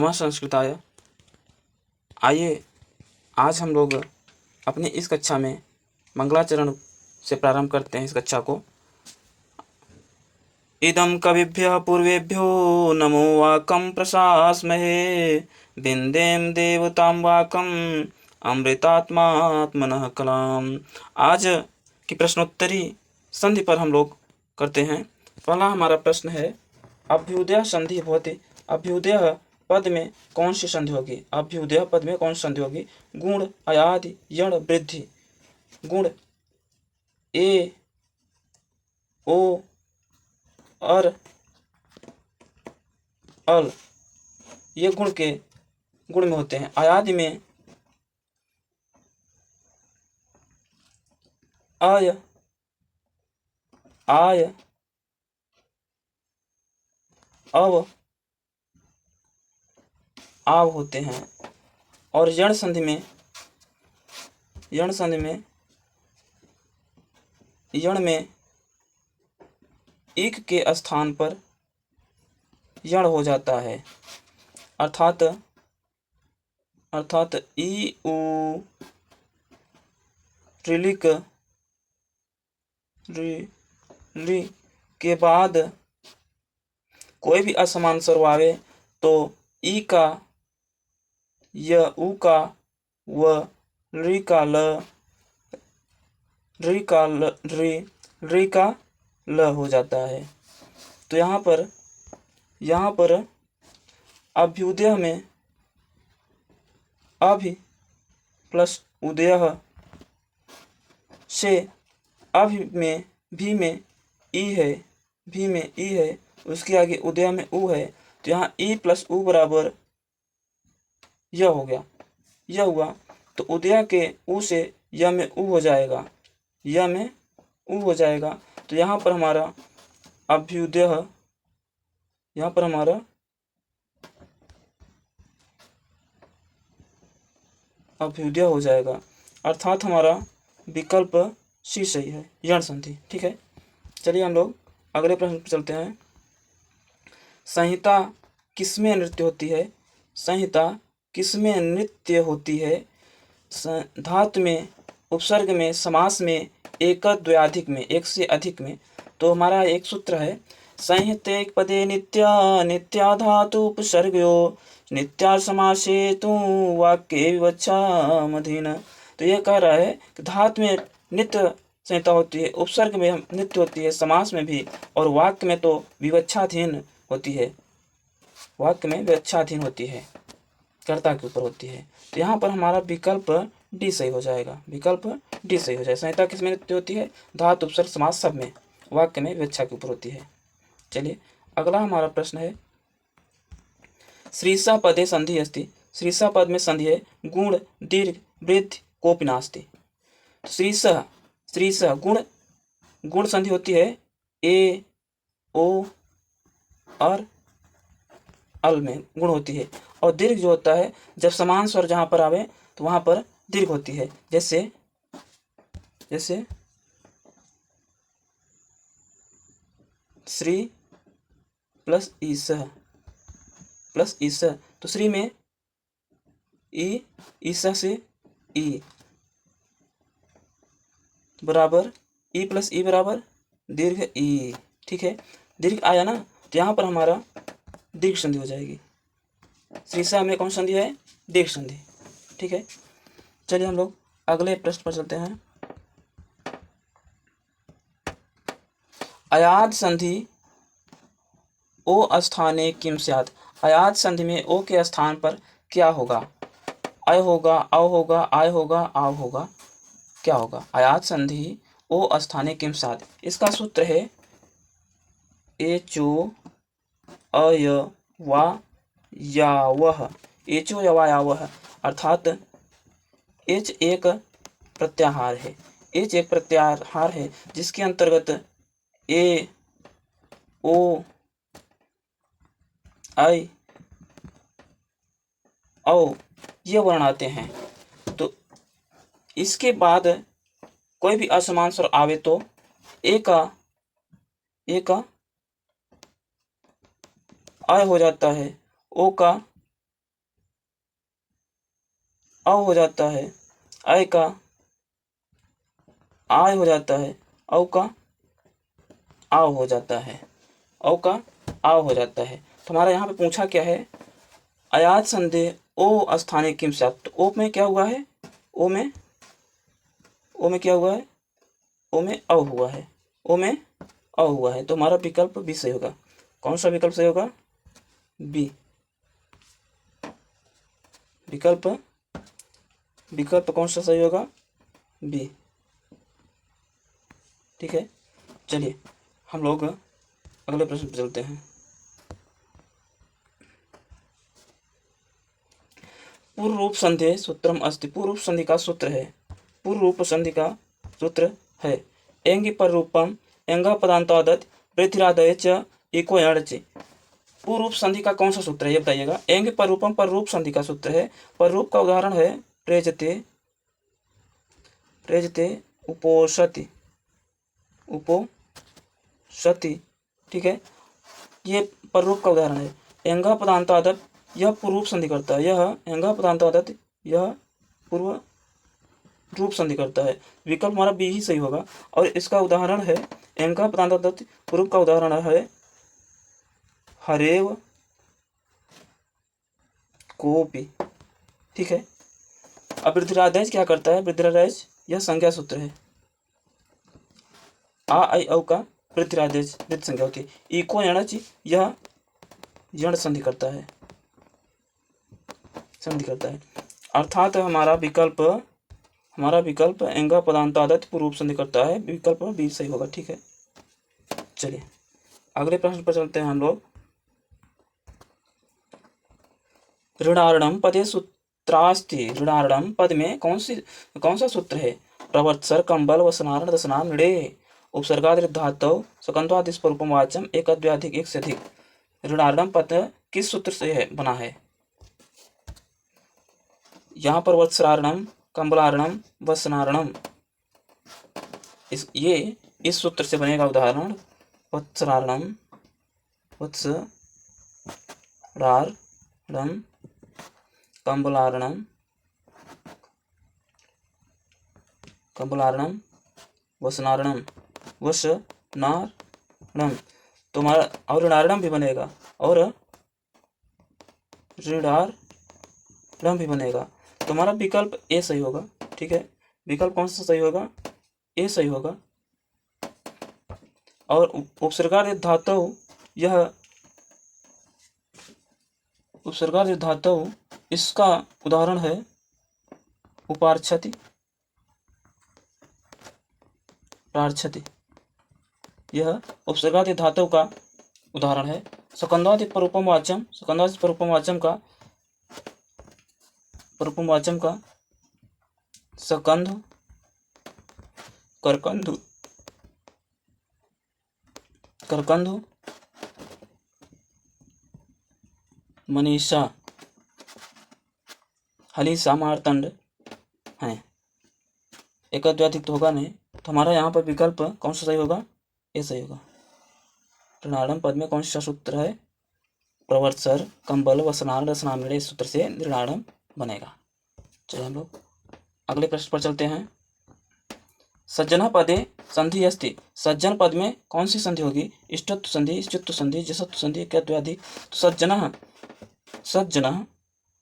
नमः संस्कृताय। आइए आज हम लोग अपनी इस कक्षा में मंगलाचरण से प्रारंभ करते हैं इस कक्षा को। इदं कविभ्यः पूर्वेभ्यो नमो वाकं प्रशास्महे बिंदेम देवतां वाकं अमृतात्मात्मनः कलाम। आज की प्रश्नोत्तरी संधि पर हम लोग करते हैं। पहला हमारा प्रश्न है, अभ्युदय संधि भवति। अभ्युदय पद में कौन सी संधि होगी? अभ्युदय पद में कौन सी संधि होगी? गुण अयादि यण वृद्धि। गुण ए ओ और अल ये गुण में होते हैं। अयादि में आय आय अव आव होते हैं। और यण संधि में यण में इक के स्थान पर यण हो जाता है, अर्थात ई उ ऋलिक रि के बाद कोई भी असमान स्वर आवे तो ई का य, उ का व, रि का ल, रि का ल हो जाता है। तो यहाँ पर अभ्युदय में अभि प्लस उदय से अभि में भी में ई है, उसके आगे उदय में उ है, तो यहाँ ई प्लस उ बराबर य हो गया। यह हुआ तो उदय के उ से य में उ हो जाएगा, तो यहाँ पर हमारा अभ्युदय हो जाएगा, अर्थात हमारा विकल्प सी सही है, यण संधि। ठीक है, चलिए हम लोग अगले प्रश्न पर चलते हैं। संहिता किसमें नृत्य होती है? संहिता किसमें नृत्य होती है? धातु में, उपसर्ग में, समास में, एक द्वयाधिक में, एक से अधिक में। तो हमारा एक सूत्र है, संहितेक पदे नित्या धातु उपसर्गयो नित्या समासे तु वाक्ये विवक्षामधीन। तो यह कह रहा है कि धातु में नित्य संहिता होती है, उपसर्ग में नित्य होती है, समास में भी, और वाक्य में तो विवक्षाधीन होती है, कर्ता के ऊपर होती है। तो यहाँ पर हमारा विकल्प डी सही हो जाएगा, संहिता किसमें नित्य होती है? धातु, उपसर्ग, समास सब में, वाक्य में विवक्षा के ऊपर होती है। चलिए अगला हमारा प्रश्न है, श्रीसा पदे संधि अस्ति। श्रीसा पद में संधि है, गुण दीर्घ वृद्धि कोपि नास्ति। श्रीसा गुण संधि होती है ए ओ और अल में गुण होती है, और दीर्घ जो होता है जब समान स्वर जहां पर आवे तो वहां पर दीर्घ होती है, जैसे श्री प्लस ईस, तो श्री में ई, ईसा से ई बराबर ई प्लस ई बराबर दीर्घ ई। ठीक है, दीर्घ आया ना, तो यहाँ पर हमारा दीर्घ संधि हो जाएगी। श्रीसा में कौन संधि है? दीर्घ संधि। ठीक है, चलिए हम लोग अगले प्रश्न पर चलते हैं। अयाद संधि ओ स्थाने किम स्यात्। अयाद संधि में ओ के स्थान पर क्या होगा? अय होगा, अव होगा, आय होगा, आव होगा, क्या होगा? अयाद संधि ओ स्थाने किम स्यात्। इसका सूत्र है एचो अय वा यावह, एचो यवा यावह, अर्थात एच एक प्रत्याहार है, जिसके अंतर्गत ए ओ आई औ ये वर्ण आते हैं। तो इसके बाद कोई भी असमान स्वर आवे तो ए का अय हो जाता है, ओ का औ हो जाता है, ऐ का आय हो जाता है, औ का आव हो जाता है, औ का आव हो जाता है। तो हमारा यहाँ पे पूछा क्या है, अयात संधि ओ स्थानीय किम स्यात्। तो ओ में क्या हुआ है, ओ में क्या हुआ है, ओ में अ हुआ है, ओ में अ हुआ है। तो हमारा विकल्प बी सही होगा। कौन सा विकल्प सही होगा, बी विकल्प, विकल्प कौन सा सही होगा, बी। ठीक है, चलिए हम लोग अगले प्रश्न पर चलते हैं। पूर्व रूप संधि सूत्रम अस्ति। पूर्व रूप संधि का सूत्र है, पूर्व रूप संधि का सूत्र है, एंगि पर रूपम एंगा पदांतादत वृद्धिरादय च इको यणचि। पूर्व रूप संधि का कौन सा सूत्र है ये बताइएगा। एंग पर रूपम पर रूप संधि का सूत्र है। पर रूप का उदाहरण है प्रेजते, प्रेजते उपोषति, उपोषति। ठीक है, ये पर रूप का उदाहरण है। एंगा पदांतादत यह पूर्व रूप संधि करता है, यह एंगा पदांतादत यह पूर्व रूप संधि करता है। विकल्प हमारा बी ही सही होगा। और इसका उदाहरण है, एंगा पदांतादत पूर्व का उदाहरण है हरेव कोपी। ठीक है, अब वृद्धिरादेश क्या करता है, वृद्धिरादेश यह संज्ञा सूत्र है, आ आई औ का वृद्धिरादेश वृद्ध संज्ञा होती है। इको यणचि यह यण संधि करता है, संधि करता है। अर्थात हमारा विकल्प एंगा पदांतादत पूर्व रूप संधि करता है, विकल्प बी सही होगा। ठीक है, चलिए अगले प्रश्न पर चलते हैं हम लोग। ऋणार्णम पदे सूत्रास्ति। ऋणार्णम पद में कौन सा सूत्र है, प्रवर्तसर कंबल वसनारण दशनाम ऋणे उपसर्गादि धातु सकंत्वादिश पर उपमावाच्यम एक अद्व्याधिक एक से अधिक। ऋणार्णम पद किस सूत्र से है बना है, यहाँ पर वत्सरार्णम कंबलार्णम वसनार्णम, इस सूत्र से बनेगा। उदाहरण वत्सरार्णम, वत्सरार्णम कंबलार्णम, कंबलार्णम वसनार्णम, वसनार्णम। तो हमारा और ऋणार्णम भी बनेगा, और ऋणार्णम भी बनेगा। तो हमारा विकल्प ए सही होगा। ठीक है, विकल्प कौन सा सही होगा, ए सही होगा। और उपसर्गार्थ धातु यह उपसर्गार्थ धातु इसका उदाहरण है उपार्क्षति, प्रार्क्षति, यह उपसर्गार्थ धातु का उदाहरण है। सकंधादि पर उपमावाच्यम, सकंधादि पर उपमावाच्यम का, पर उपमावाच्यम का सकंध, करकंधु, करकंधु, मनीषा, हलीसा, मारतंड है। एक अद्व्याधिक तो होगा नहीं। तो हमारा यहाँ पर विकल्प कौन सा सही होगा, ये सही होगा। ऋणार्णम पद में कौन सा सूत्र है, प्रवर्तसर कंबल वसनार्ण रसनाम इस सूत्र से ऋणार्णम बनेगा। चलिए हम लोग अगले प्रश्न पर चलते हैं। सज्जन पदे संधि अस्ति। सज्जन पद में कौन सी संधि होगी, इष्टत्व संधि, इष्टत्व संधि, जसत्व संधि, क्यत्वादि। तो सज्जन, सज्जन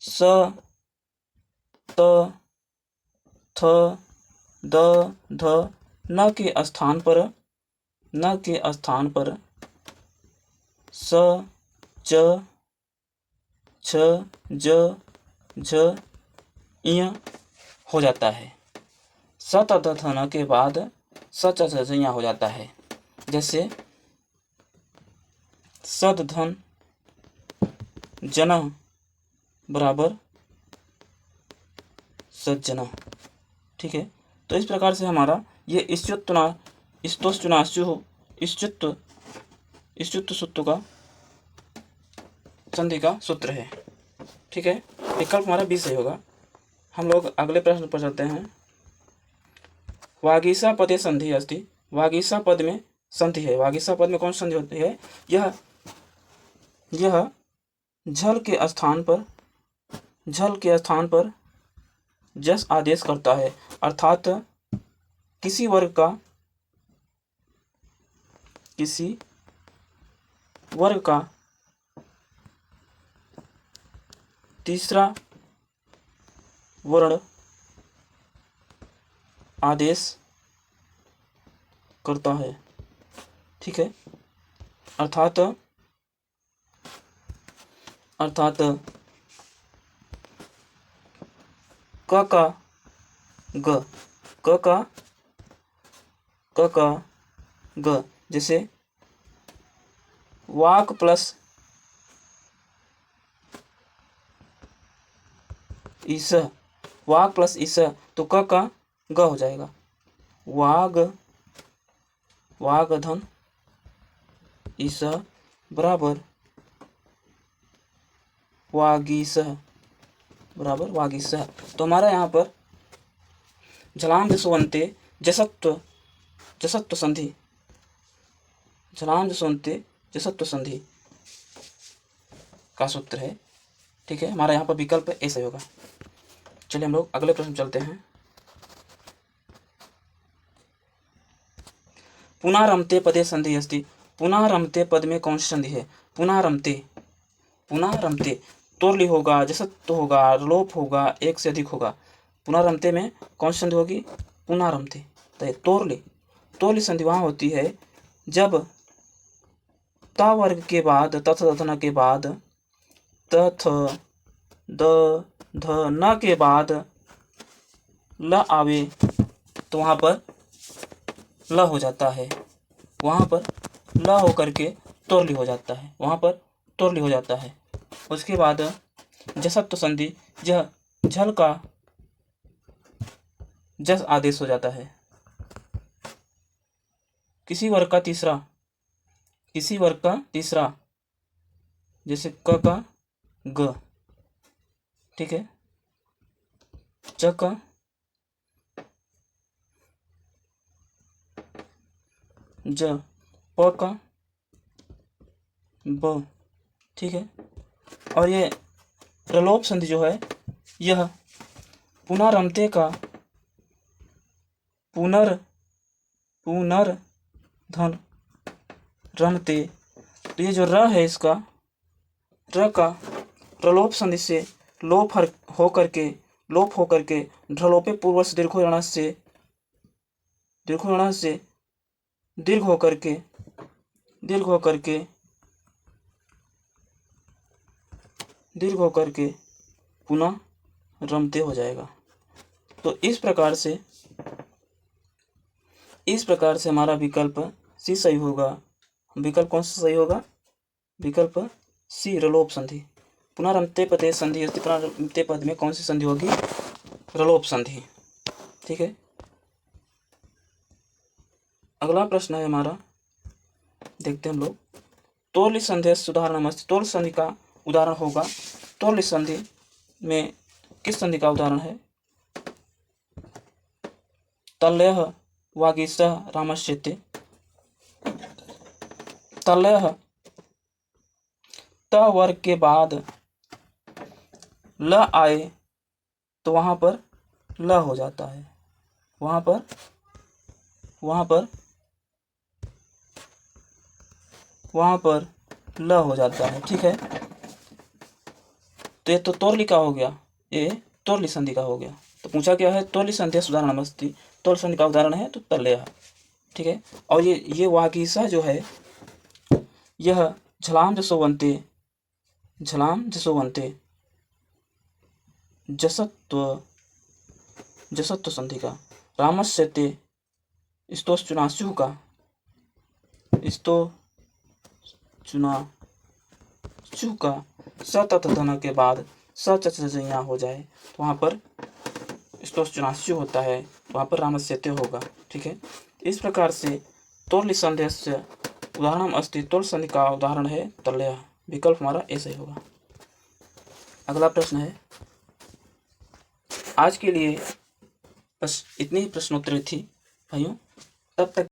स त थ द ध न के स्थान पर, न के स्थान पर स च छ ज झ इय हो जाता है। स त थ न के बाद स च छ ज इय हो जाता है। जैसे सदधन जना बराबर सज्जना। ठीक है, तो इस प्रकार से हमारा ये इष्टुत्व सूत्र का संधि का सूत्र है। ठीक है, विकल्प हमारा बी सही होगा। हम लोग अगले प्रश्न पर चलते हैं। वागीसा पदे संधि अस्ति। वागीसा पद में संधि है। वागीसा पद में कौन सी संधि होती है, यह झल के स्थान पर, झल के स्थान पर जस आदेश करता है, अर्थात किसी वर्ग का तीसरा वर्ण आदेश करता है, ठीक है। अर्थात क का ग, जैसे वाक प्लस ईस, वाग प्लस ईस, तो क का ग हो जाएगा। वाग धन ईस बराबर वागीस तो हमारा यहाँ पर झलाम जसवंते जसत्व संधि, झलाम जसवंते जसत्व संधि का सूत्र है, ठीक है। हमारा यहाँ पर विकल्प ऐसा होगा। चलिए हम लोग अगले प्रश्न चलते हैं। पुनः रमते पदे संधि अस्ति, पुनः रमते पद में कौन सी संधि है? पुनः रमते तोरली होगा, जसत्व होगा, लोप होगा, एक से अधिक होगा। पुनः रमते में कौन सी संधि होगी? पुनः रमते। तो तोरली संधि वहाँ होती है जब त वर्ग के बाद तथ न के बाद तथ द ध न के बाद ल आवे तो वहाँ पर ल हो जाता है, वहाँ पर ल होकर के तोरली हो जाता है, वहाँ पर तोरली हो जाता है। उसके बाद जसत्व संधि, यह झल का जस आदेश हो जाता है। किसी वर्ग का तीसरा जैसे क का ग, ठीक है, च का ज, प का ब, ठीक है। और ये प्रलोभ संधि जो है यह पुनः रमते का पुनर्धन रमते, तो ये जो र है इसका र का प्रलोभ संधि से लोप होकर के ढलोपे पूर्व से दीर्घ होकर के पुनः रमते हो जाएगा। तो इस प्रकार से हमारा विकल्प सी सही होगा। विकल्प कौन सा सही होगा? विकल्प सी, रलोप संधि। पुनः रमते पदे संधि अस्ति, पुनः रमते पद में कौन सी संधि होगी? रलोप संधि, ठीक है। अगला प्रश्न है हमारा, देखते हैं हम लोग। तोरली संधि उदाहरणमस्ति, तोरली संधि का उदाहरण होगा। तोरली संधि में किस संधि का उदाहरण है? तल्यः वागीसः रामस्येते, तल्यः त वर्ग के बाद ल आए तो वहाँ पर ल हो जाता है, वहाँ पर ल हो जाता है, ठीक है। तो ये तो तोरली का हो गया, ये तोरली संधि का हो गया। तो पूछा क्या है? तोरली संधि उदाहरणमस्ति, तोरली संधि का उदाहरण है तो तल्यः, ठीक है। और ये वागीसः जो है यह झलाम जसोवन्ते जसत्व संधि का, रामस्येते स्तोश्चुनास्यु का, स तथ धन के बाद स चचया हो जाए तो वहाँ पर स्तोश्चुनास्यु होता है, वहाँ पर रामस्येते होगा, ठीक है। इस प्रकार से तोरली संधेस्य उदाहरणम अस्ति, तोरली संधि का उदाहरण है तल्यः। विकल्प हमारा ऐसा ही होगा। अगला प्रश्न है, आज के लिए बस इतनी ही प्रश्नोत्तरी थी भाइयों। तब तक